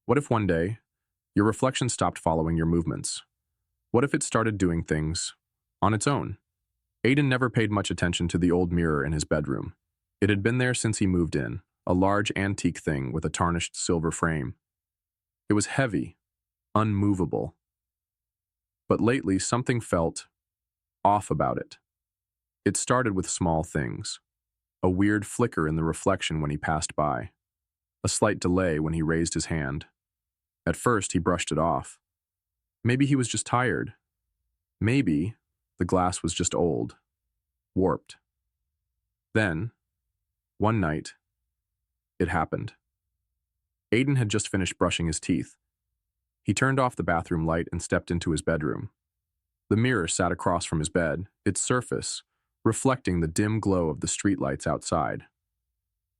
What if one day, your reflection stopped following your movements? What if it started doing things on its own? Aiden never paid much attention to the old mirror in his bedroom. It had been there since he moved in, a large antique thing with a tarnished silver frame. It was heavy, unmovable. But lately, something felt off about it. It started with small things. A weird flicker in the reflection when he passed by. A slight delay when he raised his hand. At first, he brushed it off. Maybe he was just tired. Maybe the glass was just old, warped. Then, one night, it happened. Aiden had just finished brushing his teeth. He turned off the bathroom light and stepped into his bedroom. The mirror sat across from his bed, its surface reflecting the dim glow of the streetlights outside.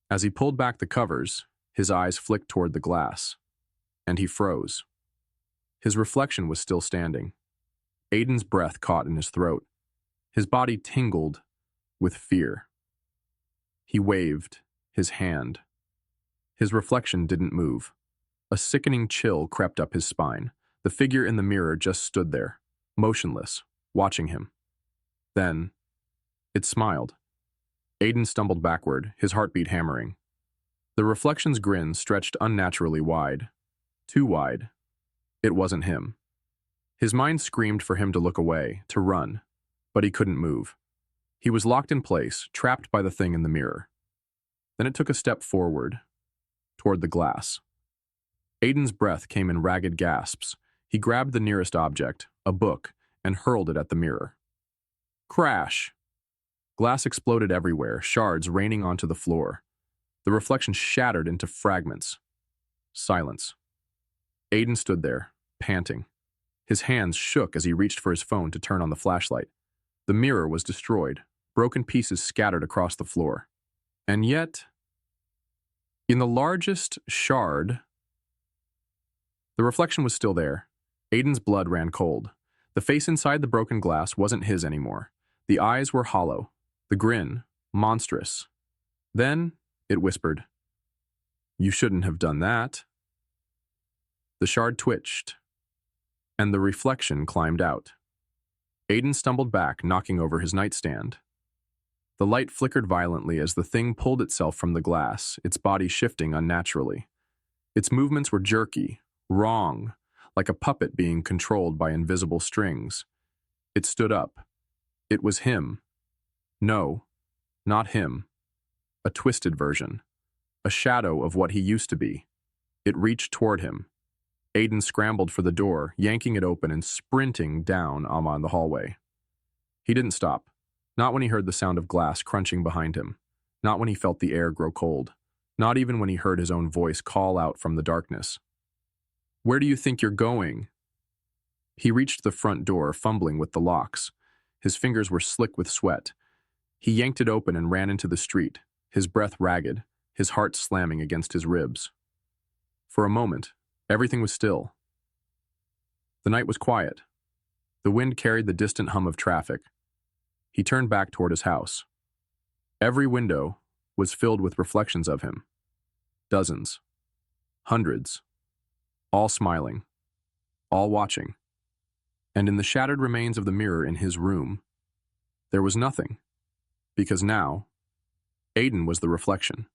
As he pulled back the covers, his eyes flicked toward the glass, and he froze. His reflection was still standing. Aiden's breath caught in his throat. His body tingled with fear. He waved his hand. His reflection didn't move. A sickening chill crept up his spine. The figure in the mirror just stood there, motionless, watching him. Then, it smiled. Aiden stumbled backward, his heartbeat hammering. The reflection's grin stretched unnaturally wide. Too wide. It wasn't him. His mind screamed for him to look away, to run, but he couldn't move. He was locked in place, trapped by the thing in the mirror. Then it took a step forward, toward the glass. Aiden's breath came in ragged gasps. He grabbed the nearest object, a book, and hurled it at the mirror. Crash! Glass exploded everywhere, shards raining onto the floor. The reflection shattered into fragments. Silence. Aiden stood there, panting. His hands shook as he reached for his phone to turn on the flashlight. The mirror was destroyed, broken pieces scattered across the floor. And yet, in the largest shard, the reflection was still there. Aiden's blood ran cold. The face inside the broken glass wasn't his anymore. The eyes were hollow, the grin monstrous. Then it whispered, "You shouldn't have done that." The shard twitched, and the reflection climbed out. Aiden stumbled back, knocking over his nightstand. The light flickered violently as the thing pulled itself from the glass, its body shifting unnaturally. Its movements were jerky, wrong, like a puppet being controlled by invisible strings. It stood up. It was him. No, not him. A twisted version. A shadow of what he used to be. It reached toward him. Aiden scrambled for the door, yanking it open and sprinting down on the hallway. He didn't stop. Not when he heard the sound of glass crunching behind him. Not when he felt the air grow cold. Not even when he heard his own voice call out from the darkness. "Where do you think you're going?" He reached the front door, fumbling with the locks. His fingers were slick with sweat. He yanked it open and ran into the street, his breath ragged, his heart slamming against his ribs. For a moment, everything was still. The night was quiet. The wind carried the distant hum of traffic. He turned back toward his house. Every window was filled with reflections of him. Dozens. Hundreds. All smiling. All watching. And in the shattered remains of the mirror in his room, there was nothing. Because now, Aiden was the reflection.